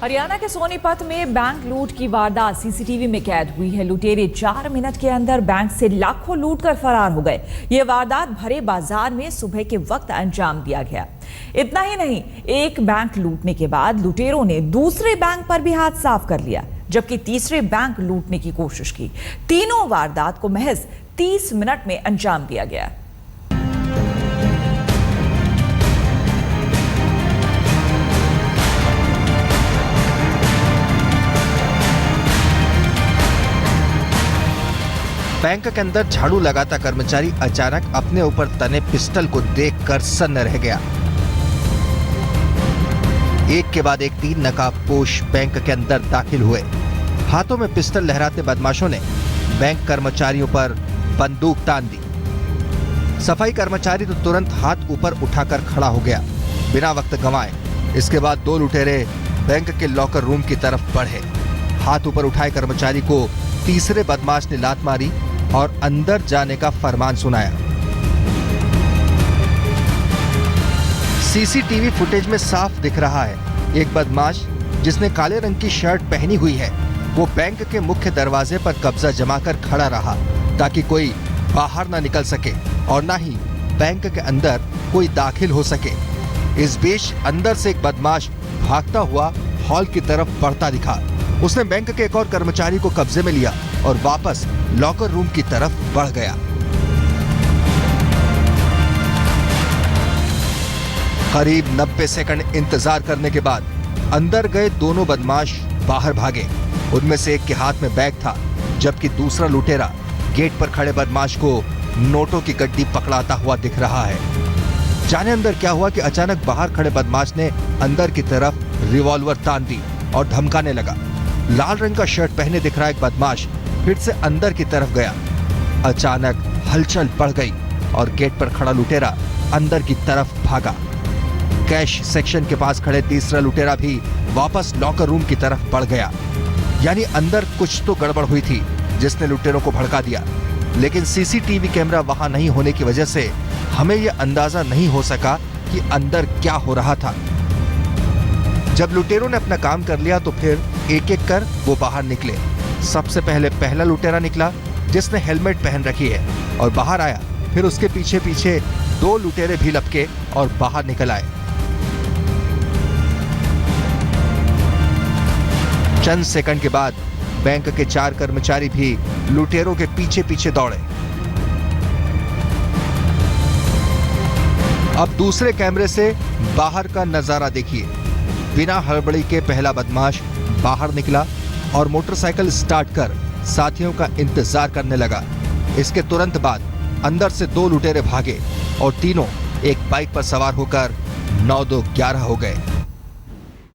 हरियाणा के सोनीपत में बैंक लूट की वारदात सीसीटीवी में कैद हुई है। लुटेरे 4 मिनट के अंदर बैंक से लाखों लूट कर फरार हो गए। ये वारदात भरे बाजार में सुबह के वक्त अंजाम दिया गया। इतना ही नहीं, एक बैंक लूटने के बाद लुटेरों ने दूसरे बैंक पर भी हाथ साफ कर लिया, जबकि तीसरे बैंक लूटने की कोशिश की। तीनों वारदात को महज 30 मिनट में अंजाम दिया गया। बैंक के अंदर झाड़ू लगाता कर्मचारी अचानक अपने ऊपर तने पिस्टल को देखकर सन्न रह गया। एक के बाद एक 3 नकाबपोश बैंक के अंदर दाखिल हुए। हाथों में पिस्टल लहराते बदमाशों ने बैंक कर्मचारियों पर बंदूक तान दी। सफाई कर्मचारी तो तुरंत हाथ ऊपर उठाकर खड़ा हो गया बिना वक्त गंवाए। इसके बाद 2 लुटेरे बैंक के लॉकर रूम की तरफ बढ़े। हाथ ऊपर उठाए कर्मचारी को तीसरे बदमाश ने लात मारी और अंदर जाने का फरमान सुनाया। सीसीटीवी फुटेज में साफ दिख रहा है, एक बदमाश जिसने काले रंग की शर्ट पहनी हुई है वो बैंक के मुख्य दरवाजे पर कब्जा जमाकर खड़ा रहा ताकि कोई बाहर ना निकल सके और ना ही बैंक के अंदर कोई दाखिल हो सके। इस बीच अंदर से एक बदमाश भागता हुआ हॉल की तरफ बढ़ता दिखा। उसने बैंक के एक और कर्मचारी को कब्जे में लिया और वापस लॉकर रूम की तरफ बढ़ गया। करीब 90 सेकंड इंतजार करने के बाद अंदर गए दोनों बदमाश बाहर भागे। उनमें से एक के हाथ में बैग था, जबकि दूसरा लुटेरा गेट पर खड़े बदमाश को नोटों की गड्डी पकड़ाता हुआ दिख रहा है। जाने अंदर क्या हुआ कि अचानक बाहर खड़े बदमाश ने अंदर की तरफ रिवॉल्वर तान दी और धमकाने लगा। लाल रंग का शर्ट पहने दिख रहा एक बदमाश फिर से अंदर की तरफ गया। अचानक हलचल बढ़ गई और गेट पर खड़ा लुटेरा अंदर की तरफ भागा। कैश सेक्शन के पास खड़े तीसरा लुटेरा भी वापस लॉकर रूम की तरफ बढ़ गया। यानी अंदर कुछ तो गड़बड़ हुई थी जिसने लुटेरों को भड़का दिया। लेकिन सीसीटीवी कैमरा वहां नहीं होने की वजह से हमें यह अंदाजा नहीं हो सका कि अंदर क्या हो रहा था। जब लुटेरों ने अपना काम कर लिया तो फिर एक एक कर वो बाहर निकले। सबसे पहले पहला लुटेरा निकला जिसने हेलमेट पहन रखी है और बाहर आया। फिर उसके पीछे पीछे 2 लुटेरे भी लपके और बाहर निकल आए। चंद सेकंड के बाद बैंक के 4 कर्मचारी भी लुटेरों के पीछे पीछे दौड़े। अब दूसरे कैमरे से बाहर का नजारा देखिए। बिना हड़बड़ी के पहला बदमाश बाहर निकला और मोटरसाइकिल स्टार्ट कर साथियों का इंतजार करने लगा। इसके तुरंत बाद अंदर से 2 लुटेरे भागे और तीनों एक बाइक पर सवार होकर 9-2-11 हो गए।